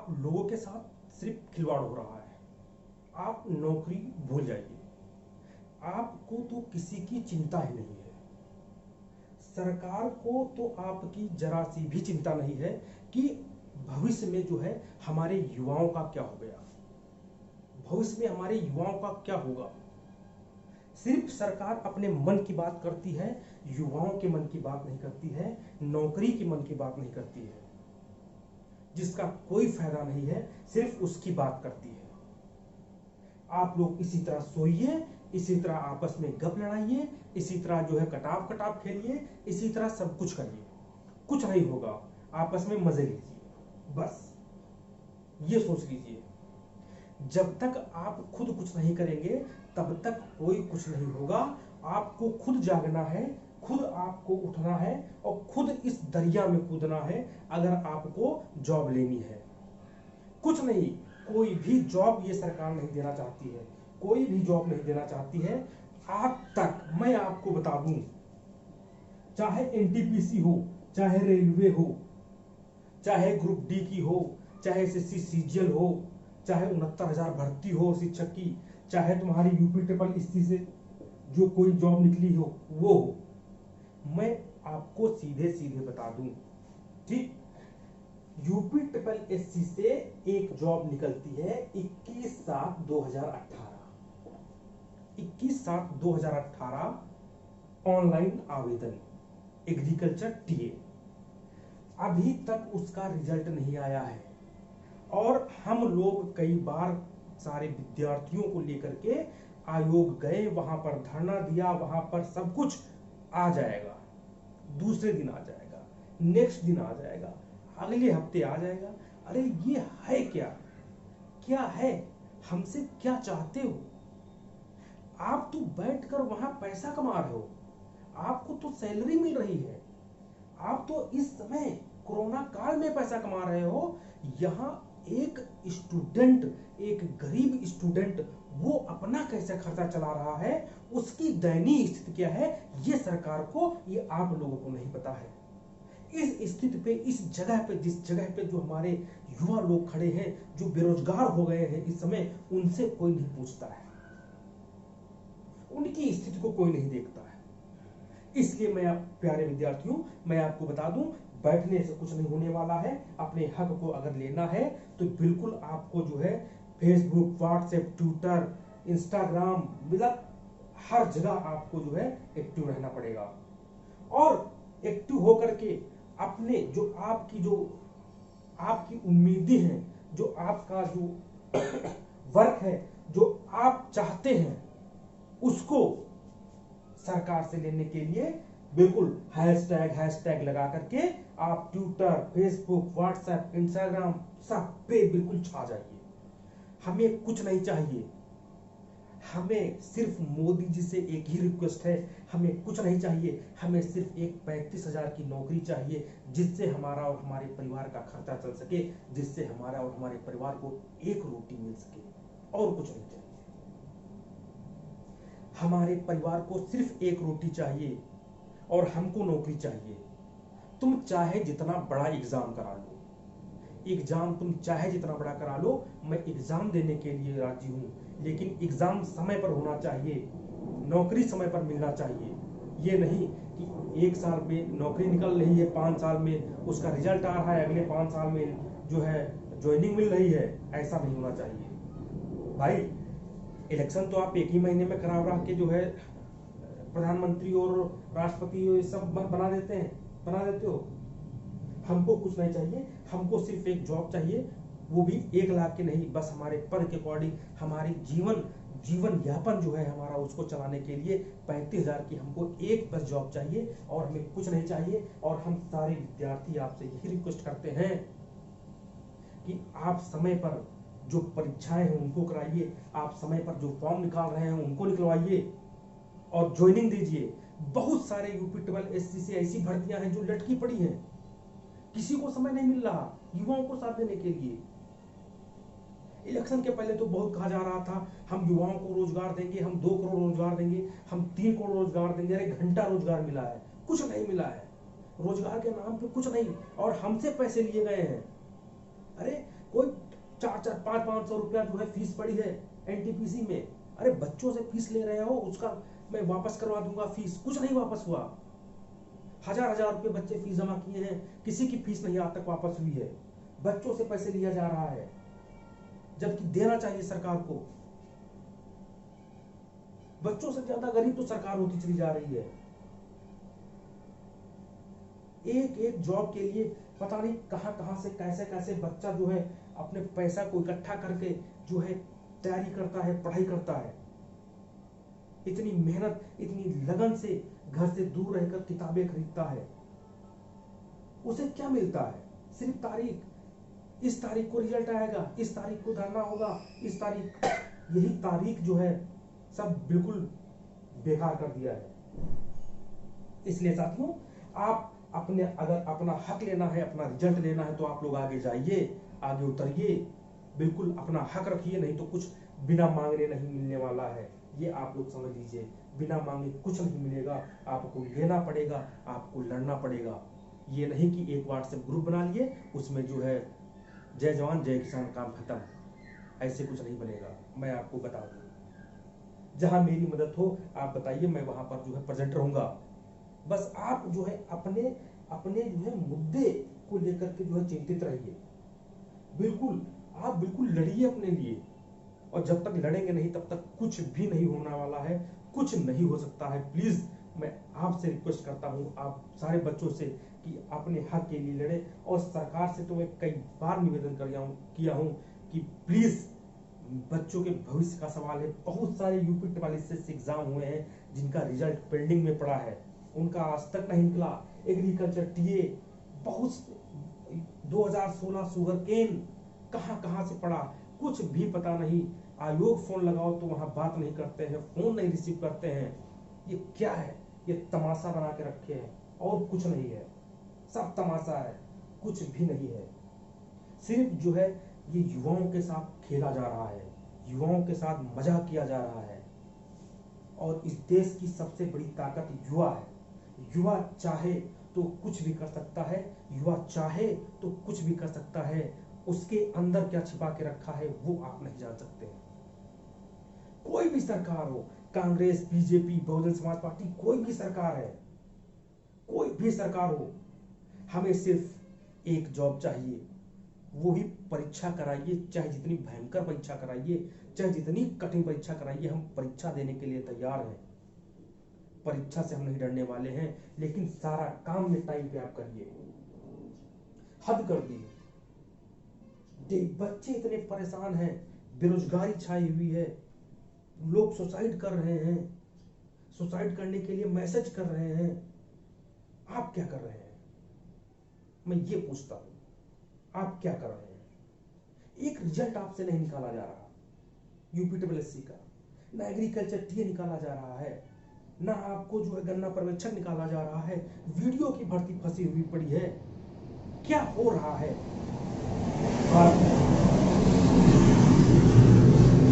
आप लोगों के साथ सिर्फ खिलवाड़ हो रहा है। आप नौकरी भूल जाइए, आपको तो किसी की चिंता ही नहीं है। सरकार को तो आपकी जरा सी भी चिंता नहीं है कि भविष्य में जो है हमारे युवाओं का क्या हो गया, भविष्य में हमारे युवाओं का क्या होगा। सिर्फ सरकार अपने मन की बात करती है, युवाओं के मन की बात नहीं करती है, नौकरी के मन की बात नहीं करती है। जिसका कोई फायदा नहीं है सिर्फ उसकी बात करती है। आप लोग इसी तरह सोइए, इसी तरह आपस में गप लड़ाइए, इसी तरह जो है कटाव कटाव खेलिए, इसी तरह सब कुछ करिए, कुछ नहीं होगा। आपस में मजे लीजिए, बस ये सोच लीजिए। जब तक आप खुद कुछ नहीं करेंगे तब तक कोई कुछ नहीं होगा। आपको खुद जागना है, खुद आपको उठना है और खुद इस दरिया में कूदना है अगर आपको जॉब लेनी है। कुछ नहीं, कोई भी जॉब ये सरकार नहीं देना चाहती है, कोई भी जॉब नहीं देना चाहती है। आज तक मैं आपको बता दूं, चाहे एनटीपीसी हो, चाहे रेलवे हो, चाहे ग्रुप डी की हो, चाहे एसएससी सीजीएल हो, चाहे 69,000 भर्ती हो शिक्षक की, चाहे तुम्हारी यूपी ट्रिपल एससी से जो कोई जॉब निकली हो वो हो, मैं आपको सीधे सीधे बता दूं, ठीक, यूपी ट्रिपल एससी से एक जॉब निकलती है 21/7/2018, 21/7/2018 ऑनलाइन आवेदन एग्रीकल्चर टीए। अभी तक उसका रिजल्ट नहीं आया है और हम लोग कई बार सारे विद्यार्थियों को लेकर के आयोग गए, वहां पर धरना दिया, वहां पर सब कुछ आ जाएगा, दूसरे दिन आ जाएगा, नेक्स्ट दिन आ जाएगा, अगले हफ्ते आ जाएगा। अरे ये है क्या, क्या है, हमसे क्या चाहते हो? आप तो बैठकर वहां पैसा कमा रहे हो, आपको तो सैलरी मिल रही है, आप तो इस समय कोरोना काल में पैसा कमा रहे हो। यहां एक स्टूडेंट, एक गरीब स्टूडेंट, वो अपना कैसे खर्चा चला रहा है, उसकी दयनीय स्थिति क्या है, ये सरकार को, ये आप लोगों को नहीं पता है। इस स्थिति पे, इस जगह पे, जिस जगह पे जो हमारे युवा लोग खड़े हैं, जो बेरोजगार हो गए हैं इस समय, उनसे कोई नहीं पूछता है, उनकी स्थिति को कोई नहीं देखता है। इसलिए मैं प्यारे विद्यार्थियों, मैं आपको बता दूं, बैठने से कुछ नहीं होने वाला है। अपने हक को अगर लेना है तो बिल्कुल आपको जो है फेसबुक, व्हाट्सएप, ट्विटर, इंस्टाग्राम, मतलब हर जगह आपको जो है एक्टिव रहना पड़ेगा। और एक्टिव होकर के अपने जो आपकी उम्मीदें हैं, जो आपका जो वर्क है, जो आप चाहते हैं, उसको सरकार से लेने के लिए बिल्कुल हैशटैग लगा करके आप ट्विटर, फेसबुक, व्हाट्सएप, इंस्टाग्राम सब पे बिल्कुल छा जाइए। हमें कुछ नहीं चाहिए, हमें सिर्फ मोदी जी से एक ही रिक्वेस्ट है, हमें कुछ नहीं चाहिए, हमें सिर्फ एक 35,000 की नौकरी चाहिए, जिससे हमारा और हमारे परिवार का खर्चा चल सके, जिससे हमारा और हमारे परिवार को एक रोटी मिल सके, और कुछ नहीं चाहिए। हमारे परिवार को सिर्फ एक रोटी चाहिए और हमको नौकरी चाहिए। तुम चाहे जितना बड़ा एग्जाम करा लो, एग्जाम तुम चाहे जितना बड़ा करा लो, मैं एग्जाम देने के लिए राजी हूं, लेकिन एग्जाम समय पर होना चाहिए, नौकरी समय पर मिलना चाहिए। ये नहीं कि 1 साल में नौकरी निकल रही है, 5 साल में उसका रिजल्ट आ रहा है, अगले 5 साल में जो है ज्वाइनिंग मिल रही है, ऐसा नहीं होना चाहिए। भाई इलेक्शन तो आप एक ही महीने में करा के जो है प्रधानमंत्री और राष्ट्रपति ये सब बना देते हो। हमको कुछ नहीं चाहिए, हमको सिर्फ एक जॉब चाहिए, वो भी 1 लाख की नहीं, बस हमारे पद के अकॉर्डिंग हमारी जीवन यापन जो है हमारा, उसको चलाने के लिए 35,000 की हमको एक बस जॉब चाहिए और हमें कुछ नहीं चाहिए। और हम सारे विद्यार्थी आपसे यही रिक्वेस्ट करते हैं कि आप समय पर जो परीक्षाएं हैं उनको कराइए, आप समय पर जो फॉर्म निकाल रहे हैं उनको निकलवाइए और ज्वाइनिंग दीजिए। बहुत सारे यूपी ट्रिपल एससी से ऐसी भर्तियां हैं जो लटकी पड़ी हैं, किसी को समय नहीं मिल रहा युवाओं को साथ देने के लिए। इलेक्शन के पहले तो बहुत कहा जा रहा था हम युवाओं को रोजगार देंगे, हम 2 करोड़ रोजगार देंगे, हम 3 करोड़ रोजगार देंगे। अरे घंटा रोजगार मिला है, कुछ नहीं मिला है, रोजगार के नाम पे कुछ नहीं, और हमसे पैसे लिए गए हैं। अरे कोई 400-500 रुपया जो है फीस पड़ी है एनटीपीसी में। अरे बच्चों से फीस ले रहे हो, उसका मैं वापस करवा दूंगा फीस, कुछ नहीं वापस हुआ। हजार रुपए बच्चे फीस जमा किए हैं, किसी की फीस नहीं आज तक वापस हुई है। बच्चों से पैसे लिया जा रहा है, जबकि देना चाहिए सरकार को। बच्चों से ज्यादा गरीब तो सरकार होती चली जा रही है। एक एक जॉब के लिए पता नहीं कहां से कैसे कैसे बच्चा जो है अपने पैसा को इकट्ठा करके जो है तैयारी करता है, पढ़ाई करता है। इतनी मेहनत, इतनी लगन से घर से दूर रहकर किताबें खरीदता है। उसे क्या मिलता है? सिर्फ तारीख, इस तारीख को रिजल्ट आएगा, इस तारीख को धरना होगा, इस तारीख, यही तारीख जो है सब बिल्कुल बेकार कर दिया है। इसलिए साथियों, आप अपने अगर अपना हक लेना है, अपना रिजल्ट लेना है, तो आप लोग आगे जाइए, आगे उतरिए, बिल्कुल अपना हक रखिए। नहीं तो कुछ बिना मांगने नहीं मिलने वाला है, ये आप लोग समझ लीजिए। बिना मांगे कुछ नहीं मिलेगा, आपको लेना पड़ेगा, आपको लड़ना पड़ेगा। ये नहीं कि एक व्हाट्सएप ग्रुप बना लिए, उसमें जो है जय जवान जय किसान काम खत्म, ऐसे कुछ नहीं बनेगा। मैं आपको बता दूं, जहां मेरी मदद हो आप बताइए, मैं वहां पर जो है प्रेजेंट रहूंगा। बस आप जो है अपने अपने जो है मुद्दे को लेकर के जो है चिंतित रहिए। बिल्कुल आप बिल्कुल लड़िए अपने लिए, और जब तक लड़ेंगे नहीं तब तक कुछ भी नहीं होने वाला है, कुछ नहीं हो सकता है। प्लीज मैं आपसे रिक्वेस्ट करता हूं, आप सारे बच्चों से, कि अपने हक के लिए लड़े। और सरकार से तो मैं कई बार निवेदन किया हूं कि प्लीज, बच्चों के भविष्य का सवाल है। बहुत सारे यूपी 44 एग्जाम हुए हैं जिनका रिजल्ट पेंडिंग में पड़ा है, उनका आज तक नहीं निकला। एग्रीकल्चर टीए, बहुत 2016 शुगर केन कहां से पड़ा, कुछ भी पता नहीं। आयोग फोन लगाओ तो वहां बात नहीं करते हैं, फोन नहीं रिसीव करते हैं। ये क्या है? ये तमाशा बना के रखे हैं, और कुछ नहीं है, सब तमाशा है, कुछ भी नहीं है। सिर्फ जो है ये युवाओं के साथ खेला जा रहा है, युवाओं के साथ मजाक किया जा रहा है। और इस देश की सबसे बड़ी ताकत युवा है। युवा चाहे तो कुछ भी कर सकता है, युवा चाहे तो कुछ भी कर सकता है। उसके अंदर क्या छिपा के रखा है वो आप नहीं जान सकते। कोई भी सरकार हो, कांग्रेस, बीजेपी, बहुजन समाज पार्टी, कोई भी सरकार है, कोई भी सरकार हो, हमें सिर्फ एक जॉब चाहिए। वो ही परीक्षा कराइए, चाहे जितनी भयंकर परीक्षा कराइए, चाहे जितनी कठिन परीक्षा कराइए, हम परीक्षा देने के लिए तैयार हैं। परीक्षा से हम नहीं डरने वाले हैं, लेकिन सारा काम में टाइम पे आप करिए। हद कर दी, बच्चे इतने परेशान हैं, बेरोजगारी छाई हुई है, लोग सुसाइड कर रहे हैं, सुसाइड करने के लिए मैसेज कर रहे हैं। आप क्या कर रहे हैं? मैं ये पूछता हूं, आप क्या कर रहे हैं? एक रिजल्ट आपसे नहीं निकाला जा रहा यूपी 88 का, ना एग्रीकल्चर टीए निकाला जा रहा है, ना आपको जो है गन्ना पर्यवेक्षक निकाला जा रहा है। वीडियो की भर्ती फंसी हुई पड़ी है। क्या हो रहा है?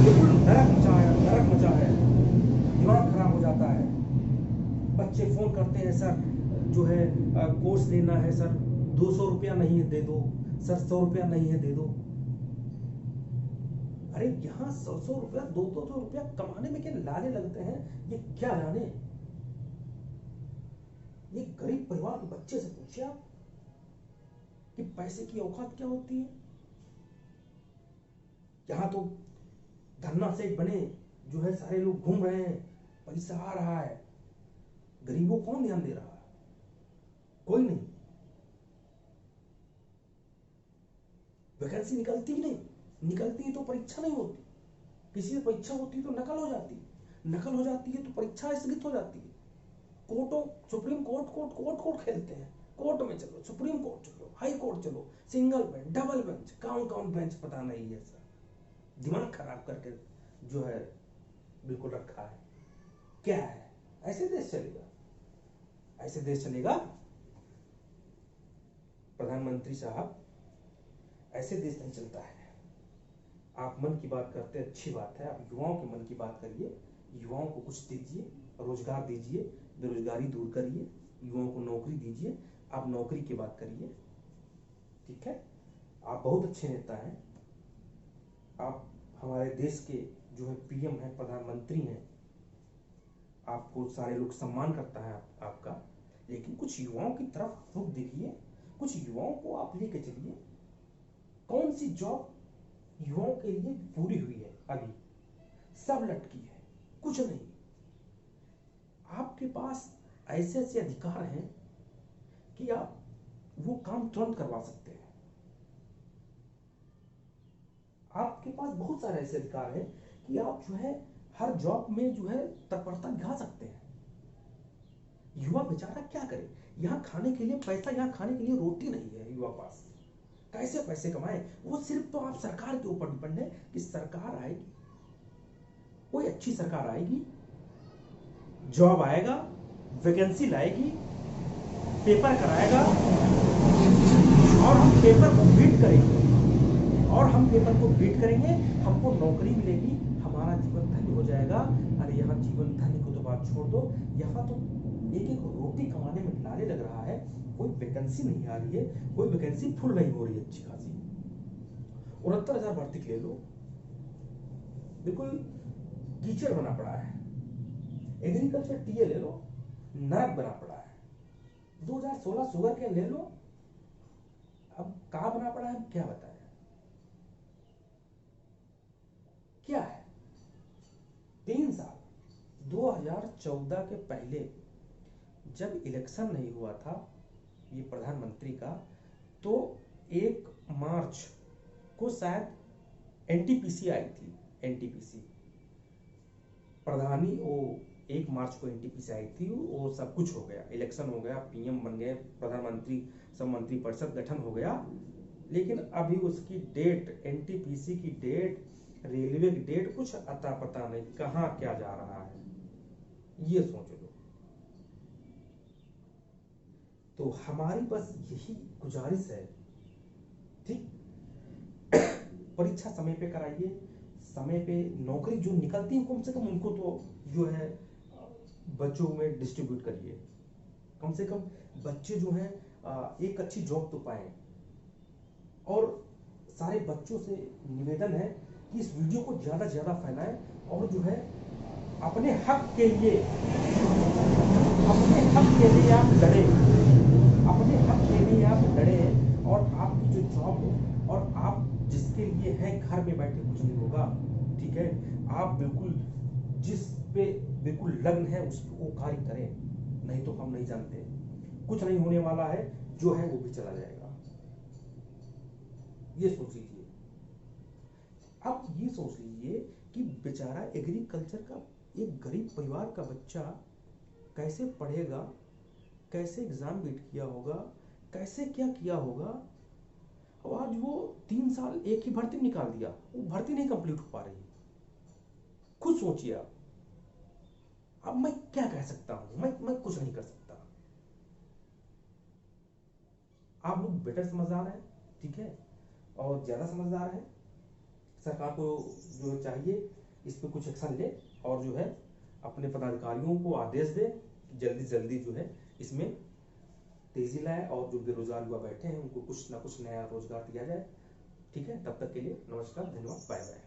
बिल्कुल नरक मचा है, दिमाग खराब हो जाता है। बच्चे फोन करते हैं, सर जो है कोर्स लेना है सर, 200 रुपया नहीं है दे दो, सर 100 रुपया नहीं है दे दो। अरे यहाँ 100 रुपया 200 रुपया कमाने में क्या लाने लगते हैं, ये क्या जाने। ये गरीब परिवार के बच्चे से पूछिए आप कि पैसे की औकात क्या होती है। यहां तो धरना सेठ बने जो है सारे लोग घूम रहे हैं, पैसा आ रहा है, गरीबों को कौन ध्यान दे रहा है? कोई नहीं। वैकेंसी निकलती ही नहीं, निकलती है तो परीक्षा नहीं होती। किसी से परीक्षा होती है तो नकल हो जाती है, नकल हो जाती है तो परीक्षा स्थगित हो जाती है। कोर्टों, सुप्रीम कोर्ट खेलते हैं, कोर्ट में चलो, सुप्रीम कोर्ट चलो, हाई कोर्ट चलो, सिंगल बेंच, डबल बेंच, कौन बेंच पता नहीं है सर। दिमाग खराब करके जो है बिल्कुल रखा है। क्या है? ऐसे देश चलेगा? ऐसे देश चलेगा? प्रधानमंत्री साहब, ऐसे देश नहीं चलता है। आप मन की बात करते हैं, अच्छी बात है, आप युवाओं के मन की बात करिए, युवाओं को कुछ दीजिए, रोजगार दीजिए, बेरोजगारी दूर करिए, युवाओं को नौकरी दीजिए। आप नौकरी की बात करिए, ठीक है? आप बहुत अच्छे नेता हैं, आप हमारे देश के जो है पीएम हैं, प्रधानमंत्री हैं, आपको सारे लोग सम्मान करता है आपका, लेकिन कुछ युवाओं की तरफ आप रुख देखिए, कुछ युवाओं को आप लेके चलिए। कौन सी जॉब युवाओं के लिए पूरी हुई है? अभी सब लटकी है, कुछ नहीं। आपके पास ऐसे ऐसे अधिकार हैं कि आप वो काम तुरंत करवा सकते हैं। आपके पास बहुत सारे ऐसे अधिकार हैं कि आप जो है हर जॉब में जो है तत्परता दिखा सकते हैं। युवा बेचारा क्या करे? यहाँ खाने के लिए पैसा, यहाँ खाने के लिए रोटी नहीं है युवा पास, कैसे पैसे कमाए? वो सिर्फ तो आप सरकार के ऊपर डिपेंड है कि सरकार आएगी, कोई अच्छी सरकार आएगी, जॉब आएगा, वैकेंसी लाएगी, पेपर कराएगा और हम पेपर को बीट करेंगे, हमको नौकरी मिलेगी, हमारा जीवन धन्य हो जाएगा। अरे यहाँ जीवन धन्य को तो बात छोड़ दो, यहाँ तो एक एक रोटी कमाने में लाले लग रहा है। कोई वैकेंसी नहीं आ रही है, कोई वैकेंसी फुल नहीं हो रही है अच्छी खासी। 69,000 भर्ती ले लो, बिल्कुल कीचड़ बना पड़ा है। एग्रीकल्चर टीए ले लो, नरक बना पड़ा है। 2016 शुगर के ले लो, अब कहां बना पड़ा है क्या बताएं? क्या है 3 साल 2014 के पहले जब इलेक्शन नहीं हुआ था ये प्रधानमंत्री का, तो 1 मार्च को शायद एनटीपीसी आई थी। एनटीपीसी प्रधानी वो 1 मार्च को एनटीपीसी आई थी, वो सब कुछ हो गया, इलेक्शन हो गया, पीएम बन गए, प्रधानमंत्री सब मंत्री परिषद गठन हो गया। लेकिन अभी उसकी डेट, एनटीपीसी की डेट, रेलवे की डेट कुछ अता पता नहीं, कहां क्या जा रहा है ये सोच लो। तो हमारी बस यही गुजारिश है, ठीक, परीक्षा समय पे कराइए, समय पे नौकरी जो निकलती है कम से कम उनको तो जो है बच्चों में डिस्ट्रीब्यूट करिए, कम से कम बच्चे जो हैं एक अच्छी जॉब तो पाए। और सारे बच्चों से निवेदन है कि इस वीडियो को ज्यादा से ज्यादा फैलाएं और जो है अपने हक के लिए आप लड़े, अपने हक के लिए आप लड़े। और आपकी जो जॉब हो और आप जिसके लिए है, घर में बैठे कुछ नहीं होगा, ठीक है? आप बिल्कुल जिस पे बिल्कुल लग्न है उस वो कार्य करें, नहीं तो हम नहीं जानते, कुछ नहीं होने वाला है, जो है वो भी चला जाएगा। ये सोच लीजिए। अब ये सोच लीजिए कि बेचारा एग्रीकल्चर का एक गरीब परिवार का बच्चा कैसे पढ़ेगा, कैसे एग्जाम बीट किया होगा, कैसे क्या किया होगा। अब आज वो 3 साल एक ही भर्ती निकाल दिया, वो भर्ती नहीं कंप्लीट हो पा रही। खुद सोचिए आप। अब मैं क्या कह सकता हूं? मैं कुछ नहीं कर सकता। आप लोग बेटर समझदार हैं, ठीक है, और ज्यादा समझदार हैं। सरकार को जो चाहिए इस पे कुछ एक्शन ले और जो है अपने पदाधिकारियों को आदेश दे कि जल्दी जल्दी जो है इसमें तेजी लाए और जो बेरोजगार युवा बैठे हैं उनको कुछ ना कुछ नया रोजगार दिया जाए। ठीक है, तब तक के लिए नमस्कार, धन्यवाद, बाय बाय।